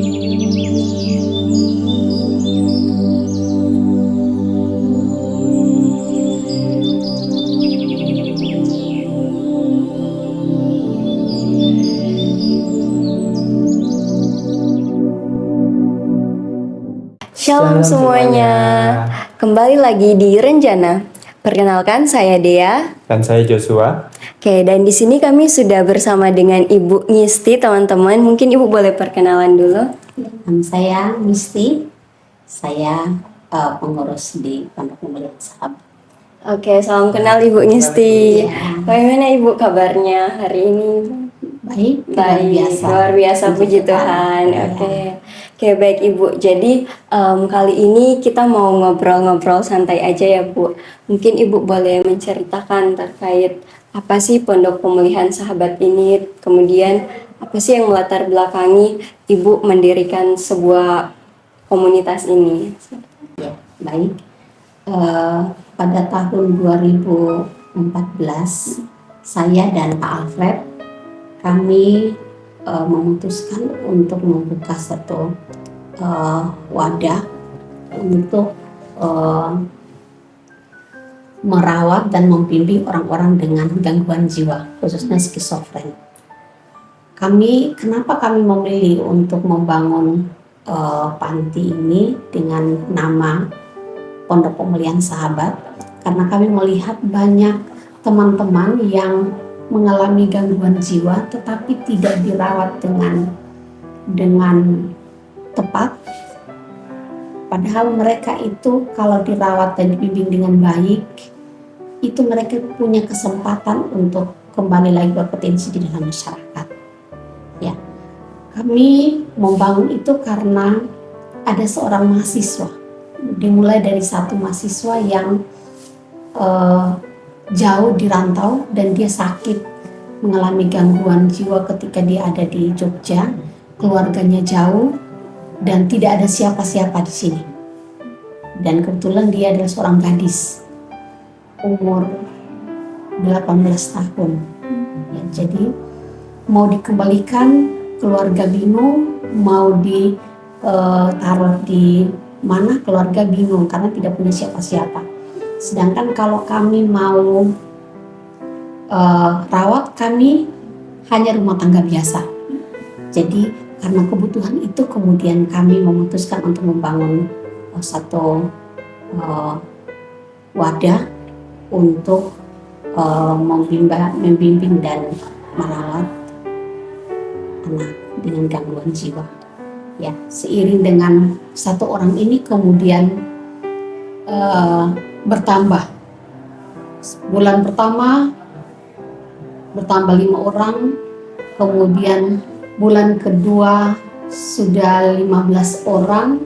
Shalom semuanya, kembali lagi di Renjana. Perkenalkan, saya Dea. Dan saya Joshua. Oke, dan di sini kami sudah bersama dengan Ibu Ngisti, teman-teman. Mungkin Ibu boleh perkenalan dulu. Nama saya Misti, saya pengurus di Pondok Pemulihan Sahabat. Oke, salam kenal Ibu Ngisti. Bagaimana Ibu kabarnya hari ini? Baik, Luar biasa, puji Tuhan. Oke, baik Ibu. Jadi kali ini kita mau ngobrol-ngobrol santai aja ya Bu. Mungkin Ibu boleh menceritakan terkait apa sih Pondok Pemulihan Sahabat ini, kemudian apa sih yang melatar belakangi Ibu mendirikan sebuah komunitas ini? Ya, baik. Pada tahun 2014, saya dan Pak Alfred, kami memutuskan untuk membuka satu wadah untuk merawat dan membimbing orang-orang dengan gangguan jiwa, khususnya skizofren. Kenapa kami memilih untuk membangun panti ini dengan nama Pondok Pemulihan Sahabat? Karena kami melihat banyak teman-teman yang mengalami gangguan jiwa tetapi tidak dirawat dengan tepat. Padahal mereka itu kalau dirawat dan dibimbing dengan baik, itu mereka punya kesempatan untuk kembali lagi berpotensi di dalam masyarakat. Ya, kami membangun itu karena ada seorang mahasiswa. Dimulai dari satu mahasiswa yang jauh di rantau dan dia sakit, mengalami gangguan jiwa ketika dia ada di Jogja, keluarganya jauh dan tidak ada siapa-siapa di sini. Dan kebetulan dia adalah seorang gadis umur 18 tahun. Ya, jadi mau dikembalikan, keluarga bingung, mau ditaruh di mana, keluarga bingung karena tidak punya siapa-siapa. Sedangkan kalau kami mau rawat, kami hanya rumah tangga biasa. Jadi karena kebutuhan itu kemudian kami memutuskan untuk membangun satu wadah untuk membimbing dan merawat anak dengan gangguan jiwa. Ya, seiring dengan satu orang ini kemudian bertambah. Bulan pertama bertambah 5 orang, kemudian bulan kedua sudah 15 orang,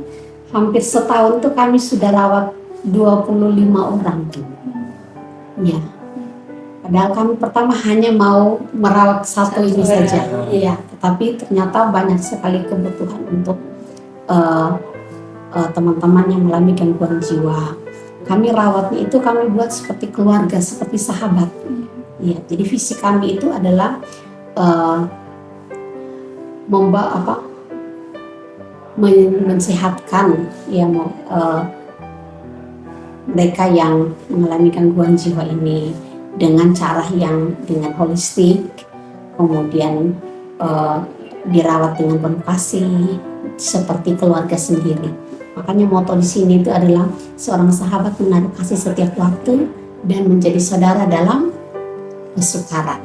hampir setahun itu kami sudah rawat 25 orang. Ya, padahal kami pertama hanya mau merawat satu ini saja, ya, tetapi ternyata banyak sekali kebutuhan untuk teman-teman yang mengalami gangguan jiwa. Kami rawatnya itu kami buat seperti keluarga, seperti sahabat. Ya, jadi visi kami itu adalah mensehatkan ya mereka yang mengalami gangguan jiwa ini dengan cara yang dengan holistik, kemudian dirawat dengan penuh kasih seperti keluarga sendiri. Makanya moto di sini itu adalah seorang sahabat menaruh kasih setiap waktu dan menjadi saudara dalam kesukaran.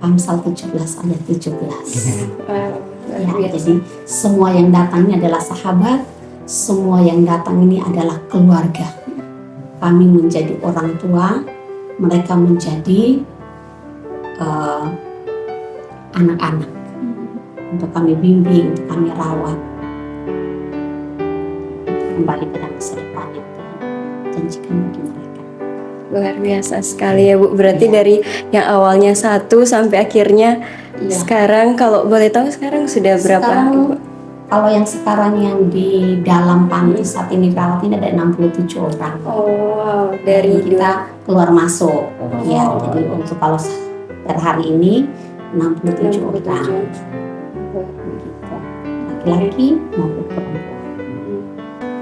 Amsal 17 ayat 17. Ya, jadi semua yang datang ini adalah sahabat, semua yang datang ini adalah keluarga. Kami menjadi orang tua, mereka menjadi anak-anak. Untuk kami bimbing, untuk kami rawat. Kembali pada masa depan yang Tuhan janjikan bagi mereka. Luar biasa sekali ya Bu. Berarti dari yang awalnya 1 sampai akhirnya sekarang, kalau boleh tahu sekarang sudah berapa? Sekarang, kalau yang sekarang yang di dalam panti saat ini perawat ini ada 67 orang. Oh wow, dari kita keluar masuk. Ya, jadi untuk kalau per hari ini 67 orang. Gitu. laki-laki maupun perempuan.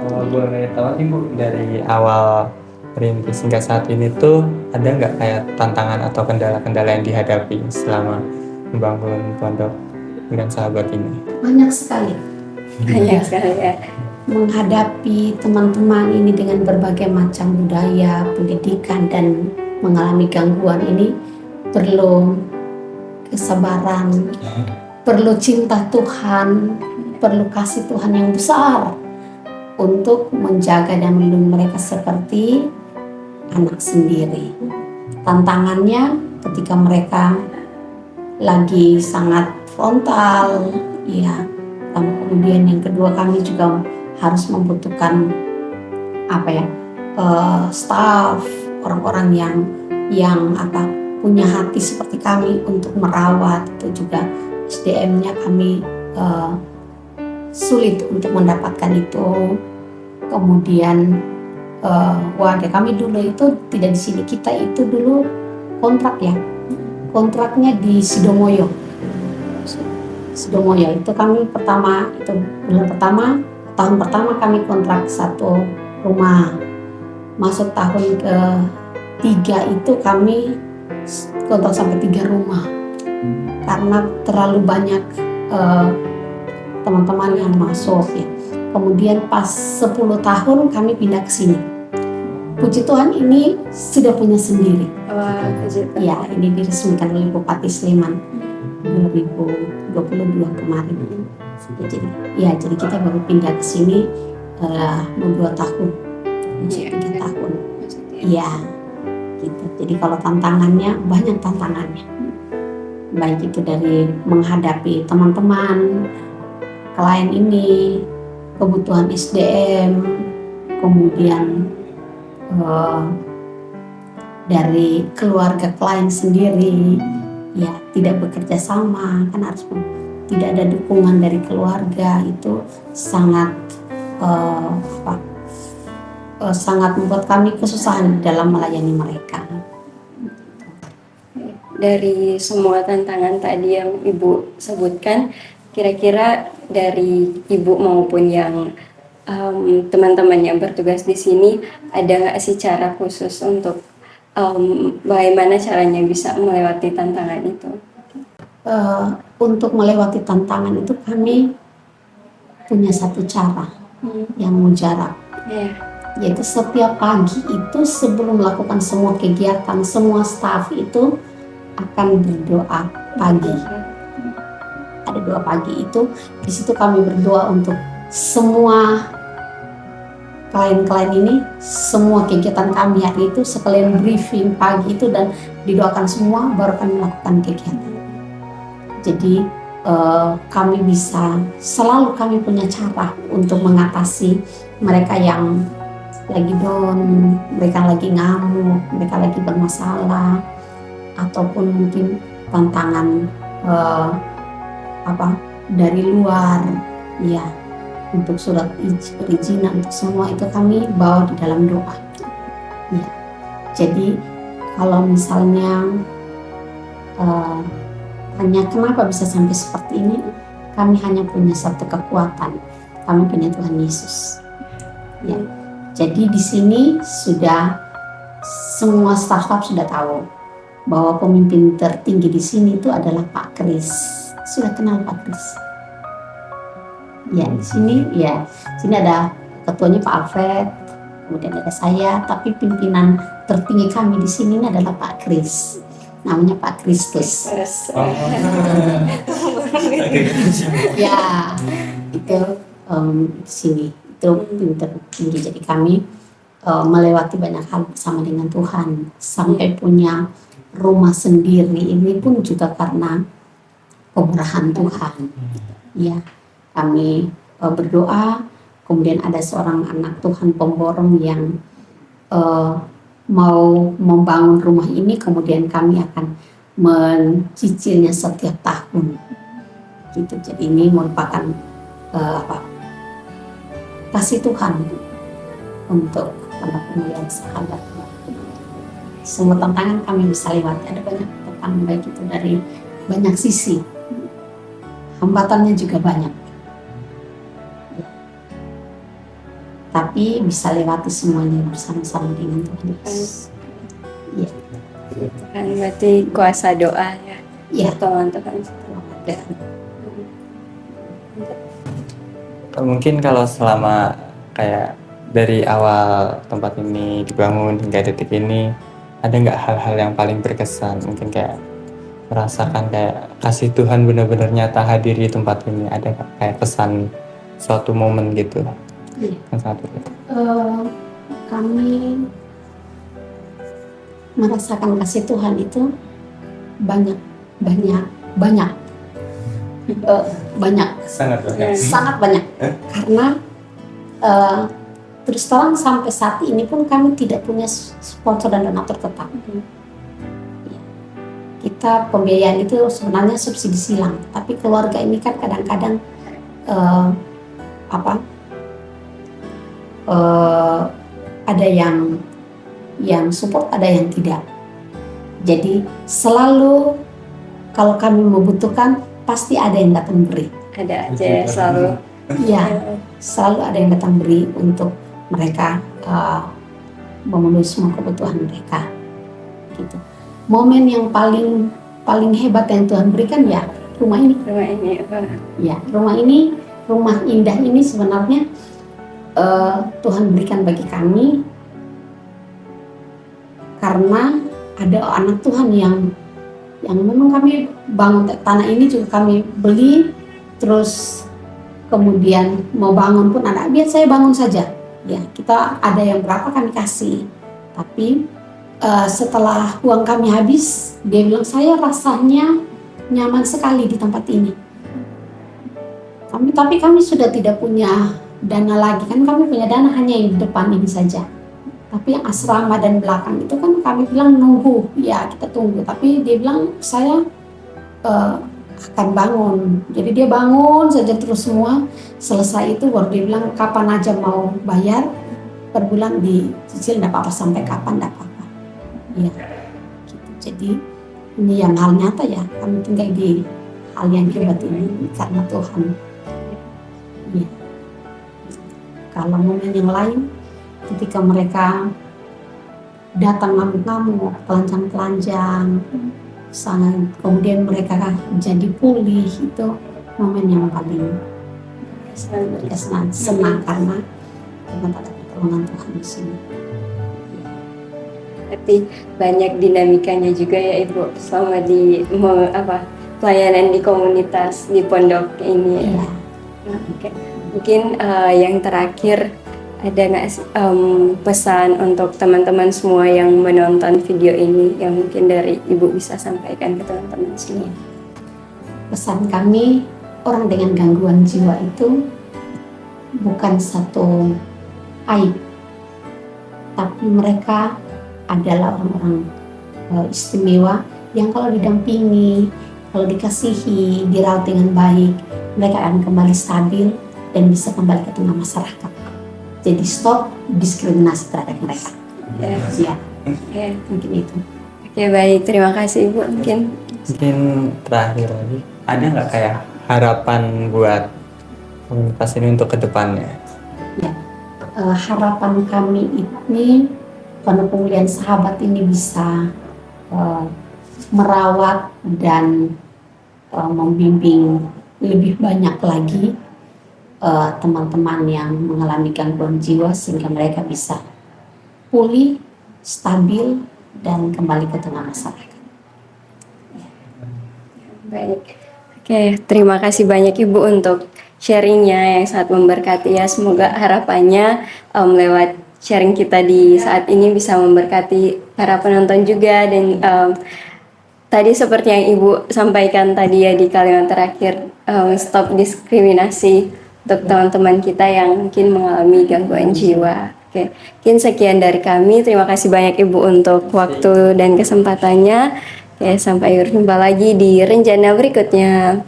Kalau boleh tahu nih Bu, dari awal merintis hingga saat ini tuh ada nggak kayak tantangan atau kendala-kendala yang dihadapi selama membangun pondok dengan sahabat ini? Banyak sekali. Banyak sekali ya. Menghadapi teman-teman ini dengan berbagai macam budaya, pendidikan, dan mengalami gangguan ini perlu kesabaran, perlu cinta Tuhan, perlu kasih Tuhan yang besar untuk menjaga dan melindungi mereka seperti anak sendiri. Tantangannya ketika mereka lagi sangat frontal, ya. Kemudian yang kedua, kami juga harus membutuhkan staff, orang-orang yang punya hati seperti kami untuk merawat. Itu juga SDM-nya kami sulit untuk mendapatkan itu. Kemudian warga kami dulu itu tidak di sini, kita itu dulu kontraknya di Sidomoyo itu kami tahun pertama kami kontrak satu rumah. Masuk tahun ke-3 itu kami kontrak sampai 3 rumah karena terlalu banyak teman-teman yang masuk ya. Kemudian pas 10 tahun kami pindah ke sini. Puji Tuhan ini sudah punya sendiri. Wah, puji Tuhan. Ya, ini diresmikan oleh Bupati Sleman 2022 kemarin. Jadi kita baru pindah ke sini 2 tahun, 3 tahun. Iya, gitu. Jadi kalau banyak tantangannya. Baik itu dari menghadapi teman-teman, klien ini, kebutuhan SDM, kemudian dari keluarga klien sendiri, ya tidak bekerja sama, kan harus tidak ada dukungan dari keluarga, itu sangat sangat membuat kami kesusahan dalam melayani mereka. Dari semua tantangan tadi yang Ibu sebutkan, kira-kira dari Ibu maupun yang teman-teman yang bertugas di sini, ada nggak sih cara khusus untuk bagaimana caranya bisa melewati tantangan itu? Untuk melewati tantangan itu kami punya satu cara yang mujarab, yaitu setiap pagi itu sebelum melakukan semua kegiatan, semua staf itu akan berdoa pagi. Ada doa pagi itu, di situ kami berdoa untuk semua klien-klien ini, semua kegiatan kami hari itu sekalian briefing pagi itu dan didoakan semua, baru kami melakukan kegiatan. Jadi kami kami punya cara untuk mengatasi mereka yang lagi down, mereka lagi ngamuk, mereka lagi bermasalah, ataupun mungkin tantangan dari luar, ya. Untuk surat perizinan, untuk semua itu kami bawa di dalam doa. Ya. Jadi kalau misalnya hanya kenapa bisa sampai seperti ini, kami hanya punya satu kekuatan, kami punya Tuhan Yesus. Ya. Jadi di sini sudah semua staf sudah tahu bahwa pemimpin tertinggi di sini itu adalah Pak Kris. Sudah kenal Pak Kris. Ya, di sini ada ketuanya Pak Alfred, kemudian ada saya, tapi pimpinan tertinggi kami di sini adalah Pak Kris. Namanya Pak Kristus. Ya, itu di sini itu pimpinan tertinggi. Jadi kami melewati banyak hal bersama dengan Tuhan sampai punya rumah sendiri. Ini pun juga karena pemurahan Tuhan. Ya. Kami berdoa, kemudian ada seorang anak Tuhan pemborong yang mau membangun rumah ini, kemudian kami akan mencicilnya setiap tahun. Gitu. Jadi ini merupakan kasih Tuhan untuk pemulihan sahabat. Semua tantangan kami bisa lewati, ada banyak tantangan baik itu dari banyak sisi, hambatannya juga banyak. tapi bisa lewati semuanya bersama-sama dengan Tuhan Yesus. Iya. Kan berarti kuasa doa ya. Iya. Pertolongan Tuhan. Dan Mungkin kalau selama kayak dari awal tempat ini dibangun hingga detik ini, ada nggak hal-hal yang paling berkesan? Mungkin kayak merasakan kayak kasih Tuhan benar-benar nyata hadir di tempat ini. Ada nggak kayak pesan suatu momen gitu? Iya. Yang sangat berkesan. Kami merasakan kasih Tuhan itu banyak. Banyak, Sangat banyak. sangat banyak. Karena terus terang sampai saat ini pun kami tidak punya sponsor dan donatur tetap. Ya. Kita pembiayaan itu sebenarnya subsidi silang, tapi keluarga ini kan kadang-kadang ada yang support, ada yang tidak. Jadi selalu kalau kami membutuhkan pasti ada yang datang beri. Ada aja ya selalu. Iya, selalu ada yang datang beri untuk mereka memenuhi semua kebutuhan mereka. Gitu. Momen yang paling hebat yang Tuhan berikan ya rumah ini. Rumah ini. Ya, rumah indah ini sebenarnya Tuhan berikan bagi kami karena ada anak Tuhan yang memang kami bangun tanah ini juga kami beli, terus kemudian mau bangun pun anak biar saya bangun saja ya, kita ada yang berapa kami kasih, tapi setelah uang kami habis dia bilang saya rasanya nyaman sekali di tempat ini. Tapi kami sudah tidak punya dana lagi, kan kami punya dana hanya yang di depan ini saja. Tapi yang asrama dan belakang itu kan kami bilang nunggu, ya kita tunggu. Tapi dia bilang saya akan bangun. Jadi dia bangun saja terus semua. Selesai itu baru dia bilang kapan aja mau bayar per bulan dicicil, enggak apa-apa sampai kapan enggak apa-apa. Ya, gitu. Jadi ini yang hal nyata ya, kami tinggal di hal yang hebat ini karena Tuhan. Ya. Kalau momen yang lain ketika mereka datang ngamuk-ngamuk, telanjang-telanjang, sangat, kemudian mereka jadi pulih, itu momen yang paling senang karena ada pertolongan Tuhan di sini. Berarti banyak dinamikanya juga ya Ibu selama di pelayanan di komunitas di pondok ini. Ya. Oke. Mungkin yang terakhir ada nggak pesan untuk teman-teman semua yang menonton video ini yang mungkin dari Ibu bisa sampaikan ke teman-teman semua? Pesan kami, orang dengan gangguan jiwa itu bukan satu aib, tapi mereka adalah orang-orang istimewa yang kalau didampingi, kalau dikasihi, dirawat dengan baik, mereka akan kembali stabil dan bisa kembali ke tengah masyarakat. Jadi stop diskriminasi terhadap mereka. Ya. Mungkin itu. Oke, baik, terima kasih Ibu. Mungkin Terakhir lagi, ada nggak kayak harapan buat komunitas ini untuk kedepannya? Ya. Harapan kami ini Pondok Pemulihan Sahabat ini bisa merawat dan membimbing lebih banyak lagi teman-teman yang mengalami gangguan jiwa sehingga mereka bisa pulih, stabil, dan kembali ke tengah masyarakat. baik. Oke, terima kasih banyak Ibu untuk sharingnya yang sangat memberkati ya. Semoga harapannya lewat sharing kita di saat ini bisa memberkati para penonton juga. Dan tadi seperti yang Ibu sampaikan tadi ya di kalimat terakhir, stop diskriminasi untuk teman-teman kita yang mungkin mengalami gangguan jiwa. Oke, mungkin sekian dari kami. Terima kasih banyak Ibu untuk waktu dan kesempatannya. Oke, sampai berjumpa lagi di rencana berikutnya.